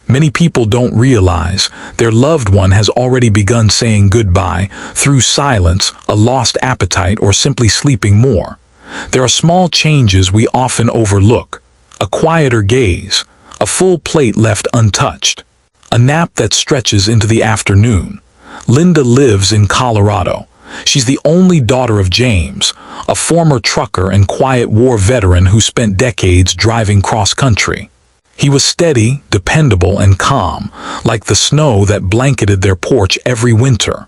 Many people don't realize their loved one has already begun saying goodbye through silence, a lost appetite, or simply sleeping more. There are small changes we often overlook: a quieter gaze, a full plate left untouched, a nap that stretches into the afternoon. Linda lives in Colorado. She's the only daughter of James, a former trucker and quiet war veteran who spent decades driving cross-country. He was steady, dependable, and calm, like the snow that blanketed their porch every winter.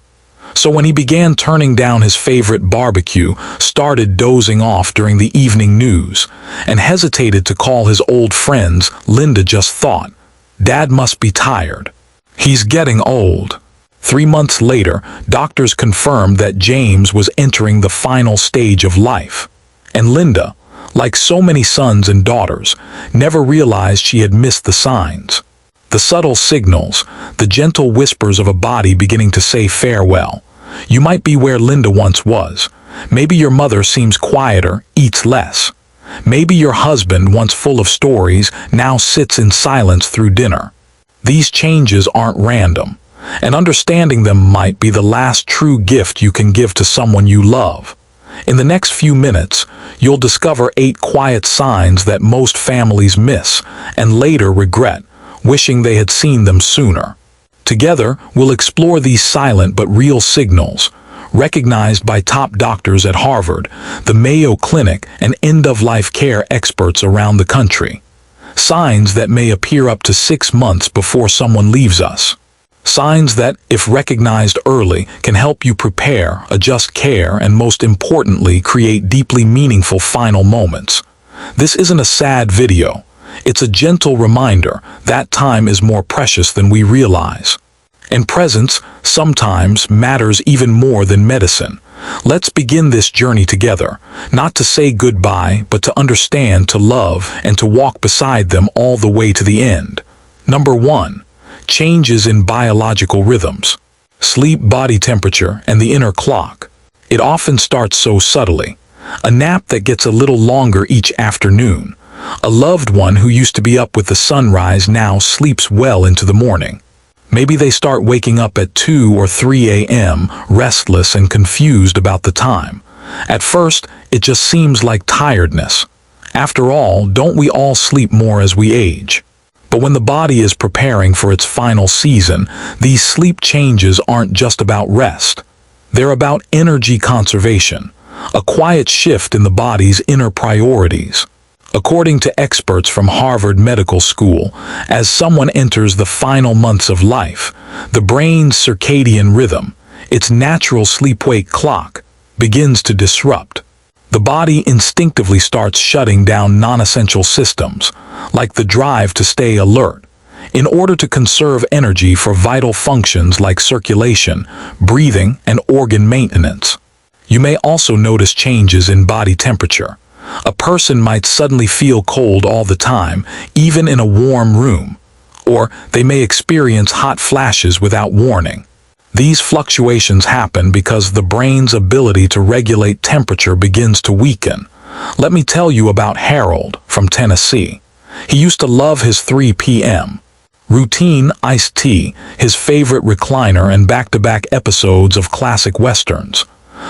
So when he began turning down his favorite barbecue, started dozing off during the evening news, and hesitated to call his old friends, Linda just thought, "Dad must be tired. He's getting old." 3 months later, doctors confirmed that James was entering the final stage of life. And Linda, like so many sons and daughters, never realized she had missed the signs. The subtle signals, the gentle whispers of a body beginning to say farewell. You might be where Linda once was. Maybe your mother seems quieter, eats less. Maybe your husband, once full of stories, now sits in silence through dinner. These changes aren't random, and understanding them might be the last true gift you can give to someone you love. In the next few minutes, you'll discover 8 quiet signs that most families miss and later regret, wishing they had seen them sooner. Together, we'll explore these silent but real signals, recognized by top doctors at Harvard, the Mayo Clinic, and end-of-life care experts around the country. Signs that may appear up to 6 months before someone leaves us. Signs that, if recognized early, can help you prepare, adjust care, and most importantly, create deeply meaningful final moments. This isn't a sad video. It's a gentle reminder that time is more precious than we realize. And presence sometimes matters even more than medicine. Let's begin this journey together, not to say goodbye, but to understand, to love, and to walk beside them all the way to the end. Number 1. Changes in biological rhythms. Sleep, body temperature, and the inner clock. It often starts so subtly. A nap that gets a little longer each afternoon. A loved one who used to be up with the sunrise now sleeps well into the morning. Maybe they start waking up at 2 or 3 a.m., restless and confused about the time. At first, it just seems like tiredness. After all, don't we all sleep more as we age? But when the body is preparing for its final season, these sleep changes aren't just about rest. They're about energy conservation, a quiet shift in the body's inner priorities. According to experts from Harvard Medical School, as someone enters the final months of life, the brain's circadian rhythm, its natural sleep-wake clock, begins to disrupt. The body instinctively starts shutting down non-essential systems, like the drive to stay alert, in order to conserve energy for vital functions like circulation, breathing, and organ maintenance. You may also notice changes in body temperature. A person might suddenly feel cold all the time, even in a warm room, or they may experience hot flashes without warning. These fluctuations happen because the brain's ability to regulate temperature begins to weaken. Let me tell you about Harold from Tennessee. He used to love his 3 p.m. routine, iced tea, his favorite recliner, and back-to-back episodes of classic westerns.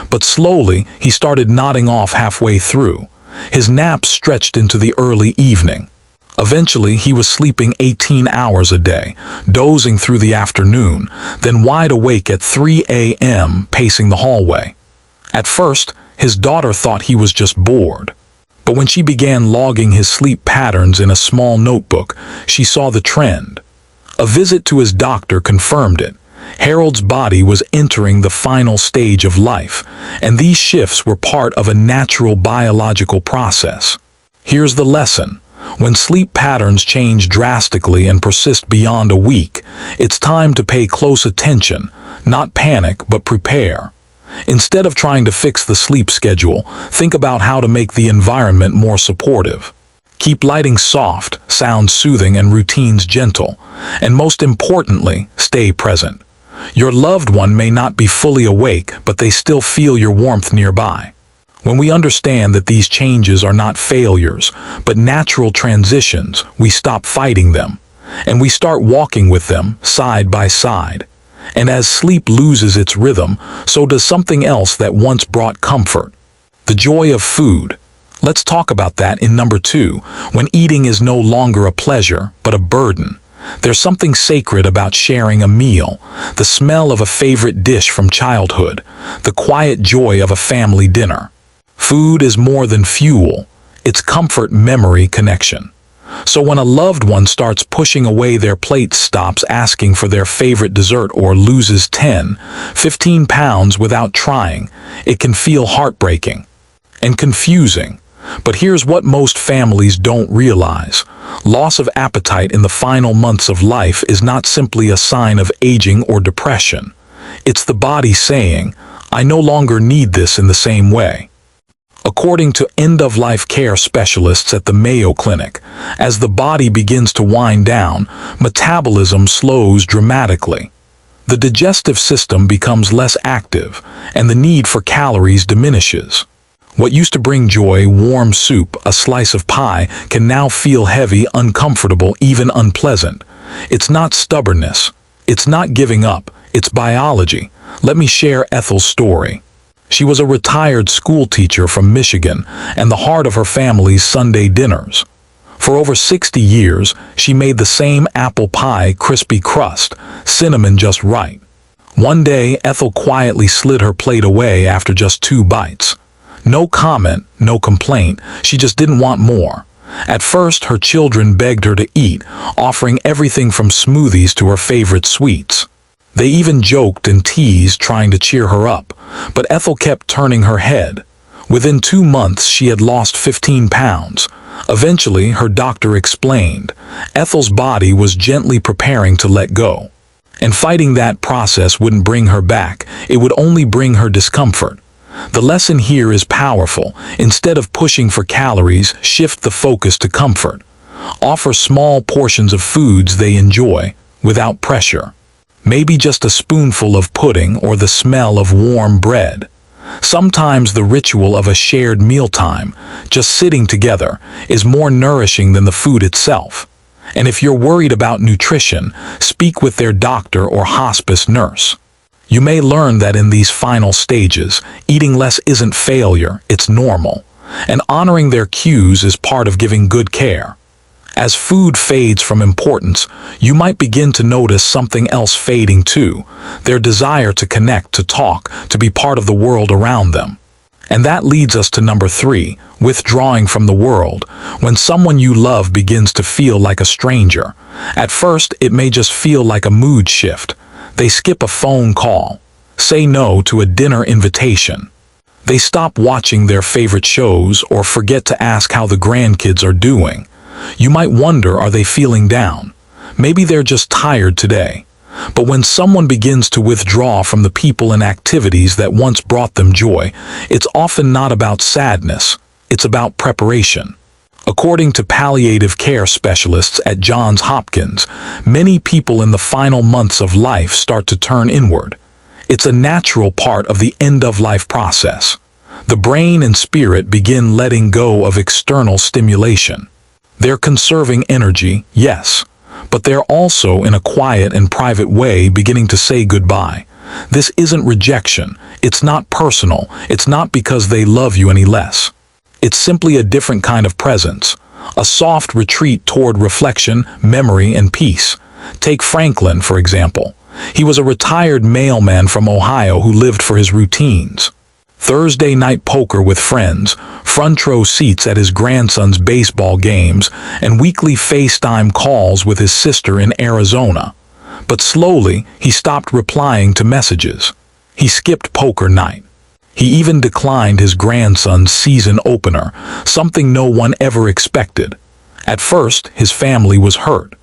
But slowly, he started nodding off halfway through. His naps stretched into the early evening. Eventually, he was sleeping 18 hours a day, dozing through the afternoon, then wide awake at 3 a.m. pacing the hallway. At first, his daughter thought he was just bored. But when she began logging his sleep patterns in a small notebook, she saw the trend. A visit to his doctor confirmed it. Harold's body was entering the final stage of life, and these shifts were part of a natural biological process. Here's the lesson. When sleep patterns change drastically and persist beyond a week, it's time to pay close attention, not panic, but prepare. Instead of trying to fix the sleep schedule, think about how to make the environment more supportive. Keep lighting soft, sounds soothing, and routines gentle. And most importantly, stay present. Your loved one may not be fully awake, but they still feel your warmth nearby. When we understand that these changes are not failures, but natural transitions, we stop fighting them. and we start walking with them side by side. And as sleep loses its rhythm, so does something else that once brought comfort: the joy of food. Let's talk about that in number 2, when eating is no longer a pleasure, but a burden. There's something sacred about sharing a meal, the smell of a favorite dish from childhood, the quiet joy of a family dinner. Food is more than fuel, it's comfort, memory, connection. So when a loved one starts pushing away their plate, stops asking for their favorite dessert, or loses 10, 15 pounds without trying, it can feel heartbreaking and confusing. But here's what most families don't realize: loss of appetite in the final months of life is not simply a sign of aging or depression. It's the body saying, "I no longer need this in the same way." According to end-of-life care specialists at the Mayo Clinic, as the body begins to wind down, metabolism slows dramatically. The digestive system becomes less active, and the need for calories diminishes. What used to bring joy, warm soup, a slice of pie, can now feel heavy, uncomfortable, even unpleasant. It's not stubbornness. It's not giving up. It's biology. Let me share Ethel's story. She was a retired school teacher from Michigan and the heart of her family's Sunday dinners. For over 60 years, she made the same apple pie, crispy crust, cinnamon just right. One day, Ethel quietly slid her plate away after just 2 bites. No comment, no complaint, she just didn't want more. At first, her children begged her to eat, offering everything from smoothies to her favorite sweets. They even joked and teased, trying to cheer her up, but Ethel kept turning her head. Within 2 months, she had lost 15 pounds. Eventually, her doctor explained, Ethel's body was gently preparing to let go. And fighting that process wouldn't bring her back, it would only bring her discomfort. The lesson here is powerful. Instead of pushing for calories, shift the focus to comfort. Offer small portions of foods they enjoy, without pressure. Maybe just a spoonful of pudding or the smell of warm bread. Sometimes the ritual of a shared mealtime, just sitting together, is more nourishing than the food itself. And if you're worried about nutrition, speak with their doctor or hospice nurse. You may learn that in these final stages, eating less isn't failure, it's normal. And honoring their cues is part of giving good care. As food fades from importance, you might begin to notice something else fading too: their desire to connect, to talk, to be part of the world around them. And that leads us to number 3, withdrawing from the world. When someone you love begins to feel like a stranger. At first, it may just feel like a mood shift. They skip a phone call, say no to a dinner invitation. They stop watching their favorite shows or forget to ask how the grandkids are doing. You might wonder, are they feeling down? Maybe they're just tired today. But when someone begins to withdraw from the people and activities that once brought them joy, it's often not about sadness, it's about preparation. According to palliative care specialists at Johns Hopkins, many people in the final months of life start to turn inward. It's a natural part of the end-of-life process. The brain and spirit begin letting go of external stimulation. They're conserving energy, yes, but they're also, in a quiet and private way, beginning to say goodbye. This isn't rejection, it's not personal, it's not because they love you any less. It's simply a different kind of presence, a soft retreat toward reflection, memory, and peace. Take Franklin, for example. He was a retired mailman from Ohio who lived for his routines. Thursday night poker with friends, front row seats at his grandson's baseball games, and weekly FaceTime calls with his sister in Arizona. But slowly, he stopped replying to messages. He skipped poker night. He even declined his grandson's season opener, something no one ever expected. At first, his family was hurt.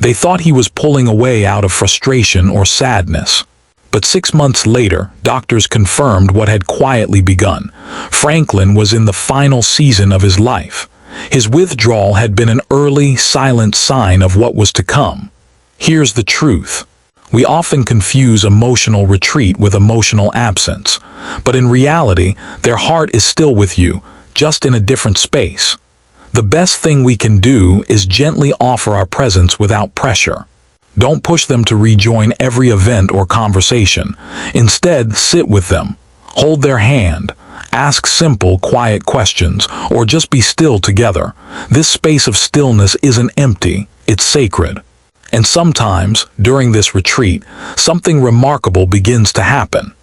They thought he was pulling away out of frustration or sadness. But 6 months later, doctors confirmed what had quietly begun. Franklin was in the final season of his life. His withdrawal had been an early, silent sign of what was to come. Here's the truth. We often confuse emotional retreat with emotional absence, but in reality, their heart is still with you, just in a different space. The best thing we can do is gently offer our presence without pressure. Don't push them to rejoin every event or conversation. Instead, sit with them, hold their hand, ask simple, quiet questions, or just be still together. This space of stillness isn't empty, it's sacred. And sometimes, during this retreat, something remarkable begins to happen.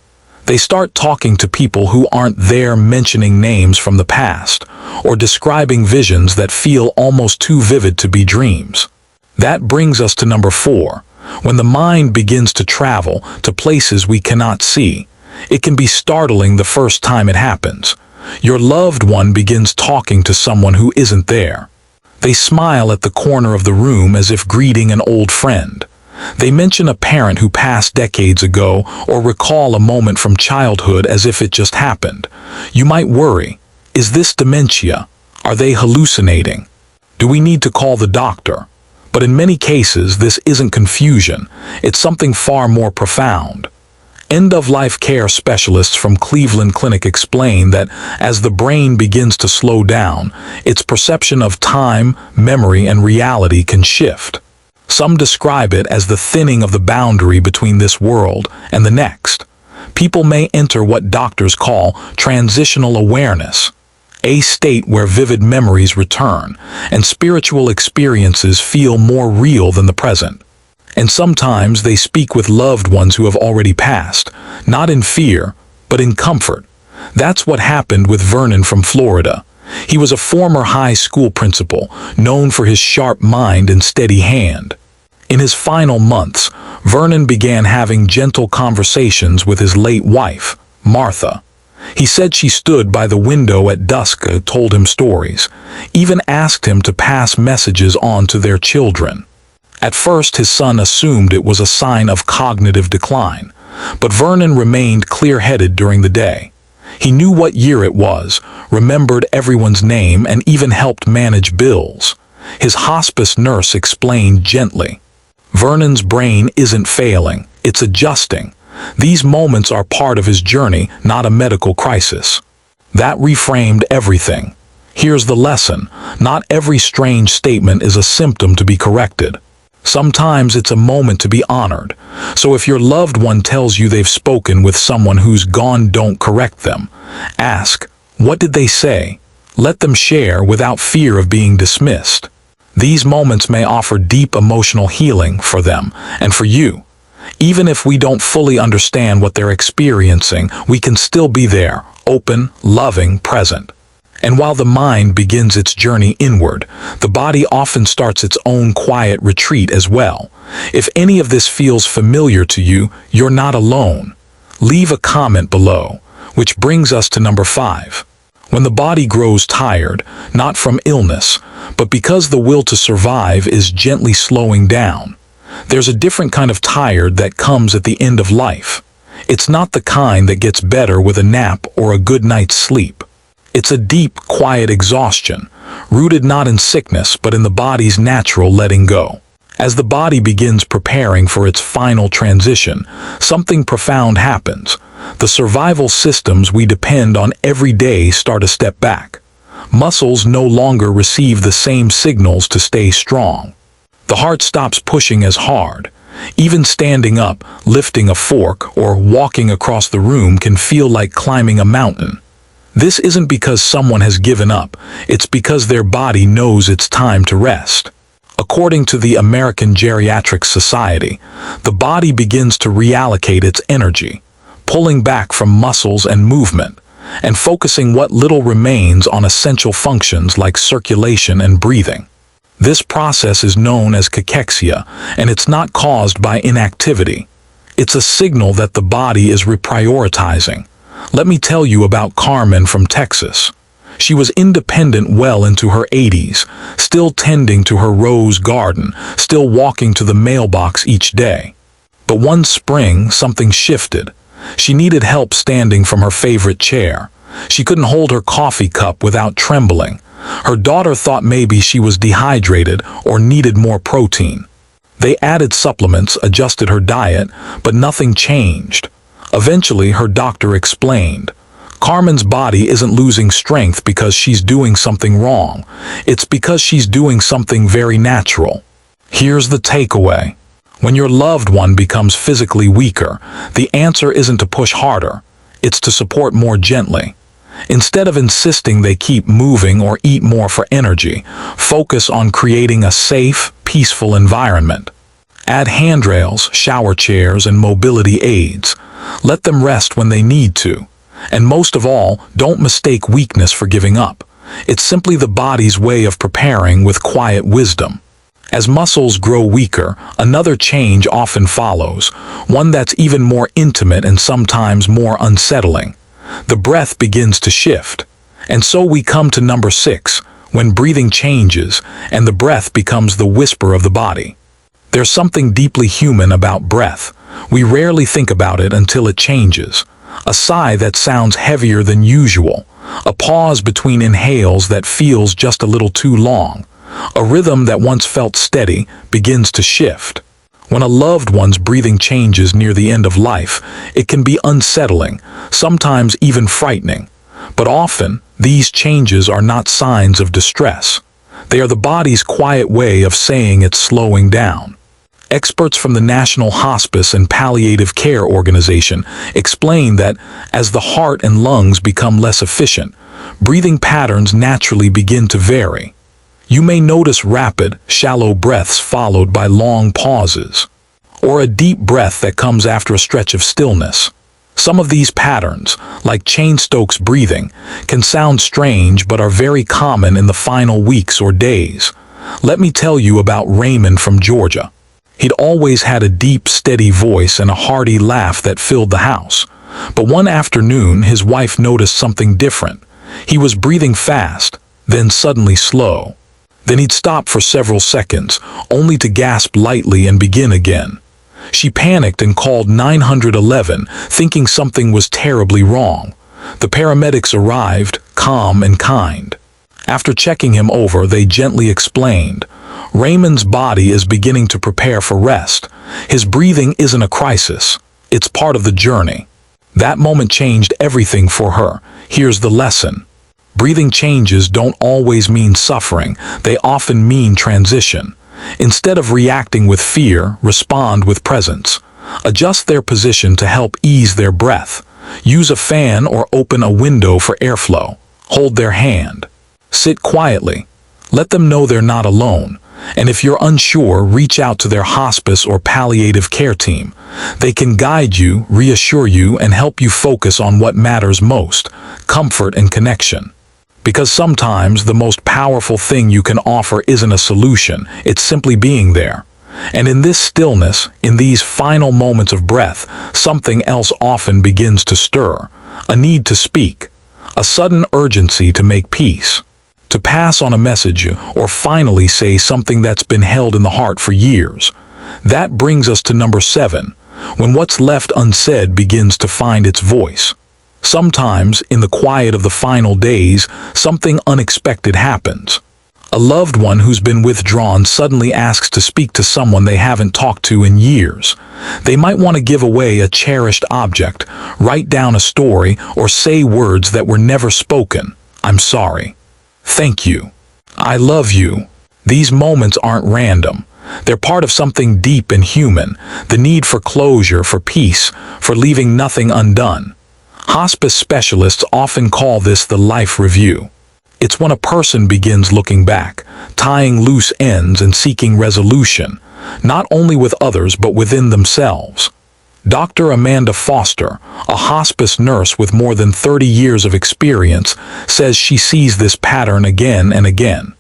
They start talking to people who aren't there, mentioning names from the past, or describing visions that feel almost too vivid to be dreams. That brings us to number 4. When the mind begins to travel to places we cannot see, it can be startling the first time it happens. Your loved one begins talking to someone who isn't there. They smile at the corner of the room as if greeting an old friend. They mention a parent who passed decades ago or recall a moment from childhood as if it just happened. You might worry, is this dementia? Are they hallucinating? Do we need to call the doctor? But in many cases, this isn't confusion. It's something far more profound. End-of-life care specialists from Cleveland Clinic explain that as the brain begins to slow down, its perception of time, memory, and reality can shift. Some describe it as the thinning of the boundary between this world and the next. People may enter what doctors call transitional awareness, a state where vivid memories return and spiritual experiences feel more real than the present. And sometimes they speak with loved ones who have already passed, not in fear, but in comfort. That's what happened with Vernon from Florida. He was a former high school principal, known for his sharp mind and steady hand. In his final months, Vernon began having gentle conversations with his late wife, Martha. He said she stood by the window at dusk, told him stories, even asked him to pass messages on to their children. At first, his son assumed it was a sign of cognitive decline, but Vernon remained clear-headed during the day. He knew what year it was, remembered everyone's name, and even helped manage bills. His hospice nurse explained gently, Vernon's brain isn't failing, it's adjusting. These moments are part of his journey, not a medical crisis. That reframed everything. Here's the lesson. Not every strange statement is a symptom to be corrected. Sometimes it's a moment to be honored. So if your loved one tells you they've spoken with someone who's gone, don't correct them. Ask, what did they say? Let them share without fear of being dismissed. These moments may offer deep emotional healing for them and for you. Even if we don't fully understand what they're experiencing, we can still be there, open, loving, present. And while the mind begins its journey inward, the body often starts its own quiet retreat as well. If any of this feels familiar to you, you're not alone. Leave a comment below, which brings us to number 5. When the body grows tired, not from illness, but because the will to survive is gently slowing down. There's a different kind of tired that comes at the end of life. It's not the kind that gets better with a nap or a good night's sleep. It's a deep, quiet exhaustion, rooted not in sickness but in the body's natural letting go. As the body begins preparing for its final transition, something profound happens. The survival systems we depend on every day start a step back. Muscles no longer receive the same signals to stay strong. The heart stops pushing as hard. Even standing up, lifting a fork, or walking across the room can feel like climbing a mountain. This isn't because someone has given up, it's because their body knows it's time to rest. According to the American Geriatric Society, the body begins to reallocate its energy, pulling back from muscles and movement, and focusing what little remains on essential functions like circulation and breathing. This process is known as cachexia, and it's not caused by inactivity. It's a signal that the body is reprioritizing. Let me tell you about Carmen from Texas. She was independent well into her 80s, still tending to her rose garden, still walking to the mailbox each day. But one spring, something shifted. She needed help standing from her favorite chair. She couldn't hold her coffee cup without trembling. Her daughter thought maybe she was dehydrated or needed more protein. They added supplements, adjusted her diet, but nothing changed. Eventually, her doctor explained, Carmen's body isn't losing strength because she's doing something wrong. It's because she's doing something very natural. Here's the takeaway. When your loved one becomes physically weaker, the answer isn't to push harder. It's to support more gently. Instead of insisting they keep moving or eat more for energy, focus on creating a safe, peaceful environment. Add handrails, shower chairs, and mobility aids. Let them rest when they need to. And most of all, don't mistake weakness for giving up. It's simply the body's way of preparing with quiet wisdom. As muscles grow weaker, another change often follows, one that's even more intimate and sometimes more unsettling. The breath begins to shift. And so we come to number 6, when breathing changes and the breath becomes the whisper of the body. There's something deeply human about breath. We rarely think about it until it changes. A sigh that sounds heavier than usual. A pause between inhales that feels just a little too long. A rhythm that once felt steady begins to shift. When a loved one's breathing changes near the end of life, it can be unsettling, sometimes even frightening. But often, these changes are not signs of distress. They are the body's quiet way of saying it's slowing down. Experts from the National Hospice and Palliative Care Organization explain that as the heart and lungs become less efficient, breathing patterns naturally begin to vary. You may notice rapid, shallow breaths followed by long pauses, or a deep breath that comes after a stretch of stillness. Some of these patterns, like Cheyne-Stokes breathing, can sound strange but are very common in the final weeks or days. Let me tell you about Raymond from Georgia. He'd always had a deep, steady voice and a hearty laugh that filled the house. But one afternoon, his wife noticed something different. He was breathing fast, then suddenly slow. Then he'd stop for several seconds, only to gasp lightly and begin again. She panicked and called 911, thinking something was terribly wrong. The paramedics arrived, calm and kind. After checking him over, they gently explained, Raymond's body is beginning to prepare for rest. His breathing isn't a crisis. It's part of the journey. That moment changed everything for her. Here's the lesson. Breathing changes don't always mean suffering. They often mean transition. Instead of reacting with fear, respond with presence. Adjust their position to help ease their breath. Use a fan or open a window for airflow. Hold their hand. Sit quietly. Let them know they're not alone. And if you're unsure, reach out to their hospice or palliative care team. They can guide you, reassure you, and help you focus on what matters most, comfort and connection. Because sometimes the most powerful thing you can offer isn't a solution, it's simply being there. And in this stillness, in these final moments of breath, something else often begins to stir. A need to speak. A sudden urgency to make peace. To pass on a message, or finally say something that's been held in the heart for years. That brings us to number 7, when what's left unsaid begins to find its voice. Sometimes, in the quiet of the final days, something unexpected happens. A loved one who's been withdrawn suddenly asks to speak to someone they haven't talked to in years. They might want to give away a cherished object, write down a story, or say words that were never spoken. I'm sorry. Thank you. I love you. These moments aren't random. They're part of something deep and human, the need for closure, for peace, for leaving nothing undone. Hospice specialists often call this the life review. It's when a person begins looking back, tying loose ends and seeking resolution, not only with others but within themselves. Dr. Amanda Foster, a hospice nurse with more than 30 years of experience, says she sees this pattern again and again.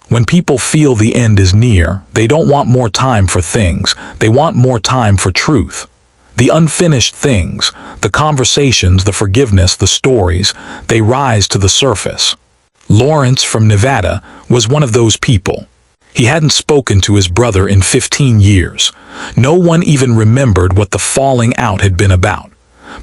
When people feel the end is near, they don't want more time for things, they want more time for truth. The unfinished things, the conversations, the forgiveness, the stories, they rise to the surface. Lawrence from Nevada was one of those people. He hadn't spoken to his brother in 15 years. No one even remembered what the falling out had been about.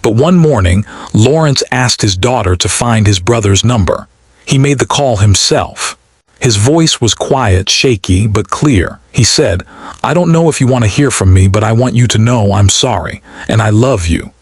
But one morning, Lawrence asked his daughter to find his brother's number. He made the call himself. His voice was quiet, shaky, but clear. He said, "I don't know if you want to hear from me, but I want you to know I'm sorry, and I love you."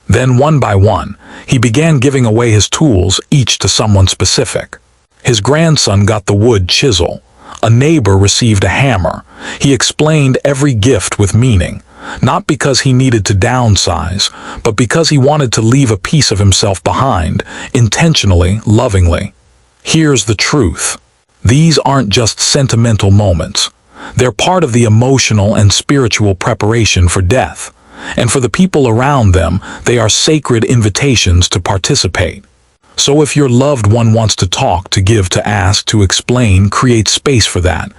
Then, one by one, he began giving away his tools, each to someone specific. His grandson got the wood chisel. A neighbor received a hammer. He explained every gift with meaning, not because he needed to downsize, but because he wanted to leave a piece of himself behind, intentionally, lovingly. Here's the truth. These aren't just sentimental moments. They're part of the emotional and spiritual preparation for death. And for the people around them, they are sacred invitations to participate. So if your loved one wants to talk, to give, to ask, to explain, create space for that.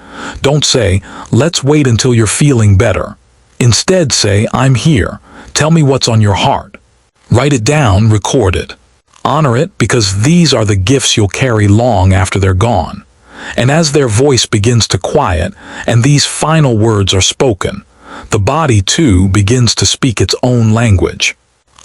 Don't say, "Let's wait until you're feeling better." Instead say, "I'm here. Tell me what's on your heart." Write it down, record it. Honor it, because these are the gifts you'll carry long after they're gone. And as their voice begins to quiet, and these final words are spoken, the body too begins to speak its own language.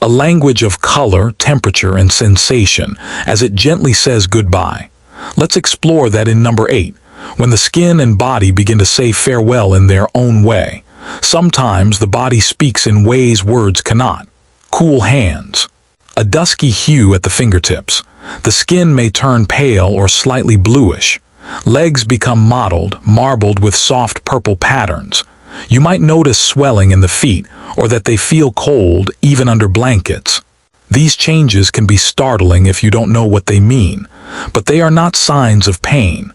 A language of color, temperature, and sensation, as it gently says goodbye. Let's explore that in number 8, when the skin and body begin to say farewell in their own way. Sometimes the body speaks in ways words cannot. Cool hands. A dusky hue at the fingertips. The skin may turn pale or slightly bluish. Legs become mottled, marbled with soft purple patterns. You might notice swelling in the feet, or that they feel cold even under blankets. These changes can be startling if you don't know what they mean, but they are not signs of pain.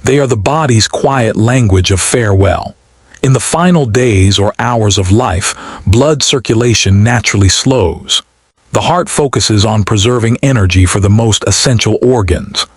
They are the body's quiet language of farewell. In the final days or hours of life, blood circulation naturally slows. The heart focuses on preserving energy for the most essential organs.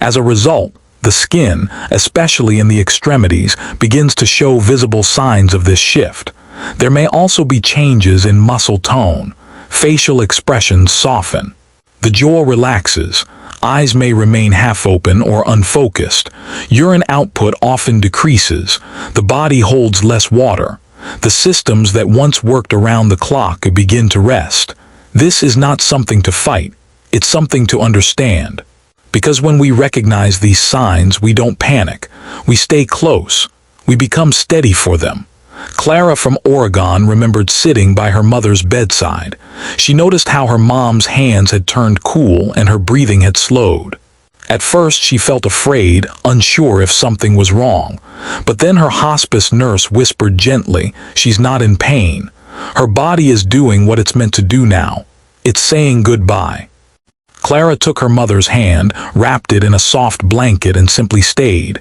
As a result, the skin, especially in the extremities, begins to show visible signs of this shift. There may also be changes in muscle tone. Facial expressions soften. The jaw relaxes. Eyes may remain half open or unfocused. Urine output often decreases. The body holds less water. The systems that once worked around the clock begin to rest. This is not something to fight. It's something to understand. Because when we recognize these signs, we don't panic. We stay close. We become steady for them. Clara from Oregon remembered sitting by her mother's bedside. She noticed how her mom's hands had turned cool and her breathing had slowed. At first, she felt afraid, unsure if something was wrong. But then her hospice nurse whispered gently, "She's not in pain. Her body is doing what it's meant to do now. It's saying goodbye." Clara took her mother's hand, wrapped it in a soft blanket, and simply stayed.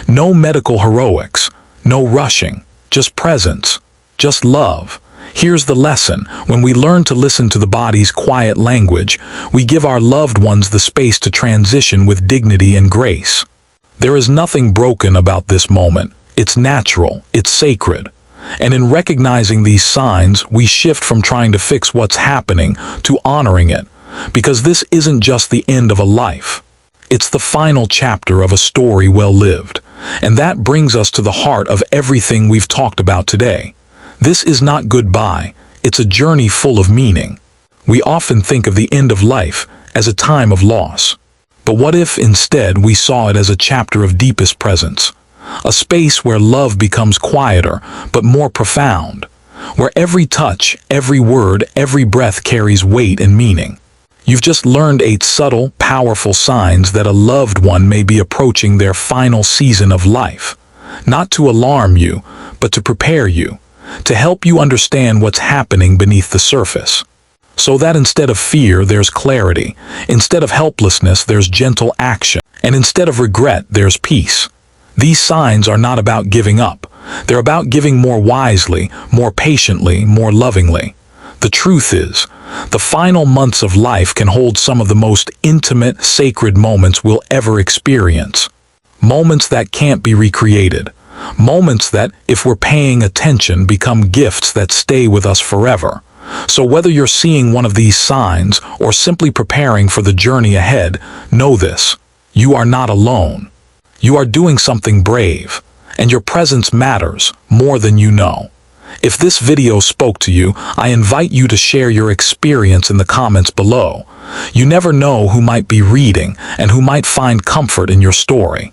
No medical heroics, no rushing, just presence, just love. Here's the lesson. When we learn to listen to the body's quiet language, we give our loved ones the space to transition with dignity and grace. There is nothing broken about this moment. It's natural, it's sacred. And in recognizing these signs, we shift from trying to fix what's happening to honoring it. Because this isn't just the end of a life. It's the final chapter of a story well lived. And that brings us to the heart of everything we've talked about today. This is not goodbye. It's a journey full of meaning. We often think of the end of life as a time of loss. But what if instead we saw it as a chapter of deepest presence? A space where love becomes quieter but more profound. Where every touch, every word, every breath carries weight and meaning. You've just learned 8 subtle, powerful signs that a loved one may be approaching their final season of life. Not to alarm you, but to prepare you, to help you understand what's happening beneath the surface. So that instead of fear, there's clarity. Instead of helplessness, there's gentle action. And instead of regret, there's peace. These signs are not about giving up. They're about giving more wisely, more patiently, more lovingly. The truth is, the final months of life can hold some of the most intimate, sacred moments we'll ever experience. Moments that can't be recreated. Moments that, if we're paying attention, become gifts that stay with us forever. So whether you're seeing one of these signs or simply preparing for the journey ahead, know this: you are not alone. You are doing something brave, and your presence matters more than you know. If this video spoke to you, I invite you to share your experience in the comments below. You never know who might be reading and who might find comfort in your story.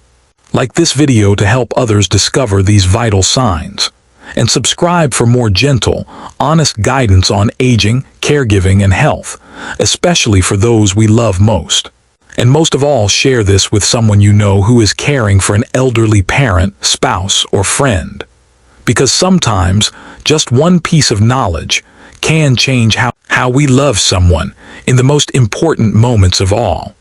Like this video to help others discover these vital signs. And subscribe for more gentle, honest guidance on aging, caregiving, and health, especially for those we love most. And most of all, share this with someone you know who is caring for an elderly parent, spouse, or friend. Because sometimes, just one piece of knowledge can change how we love someone in the most important moments of all.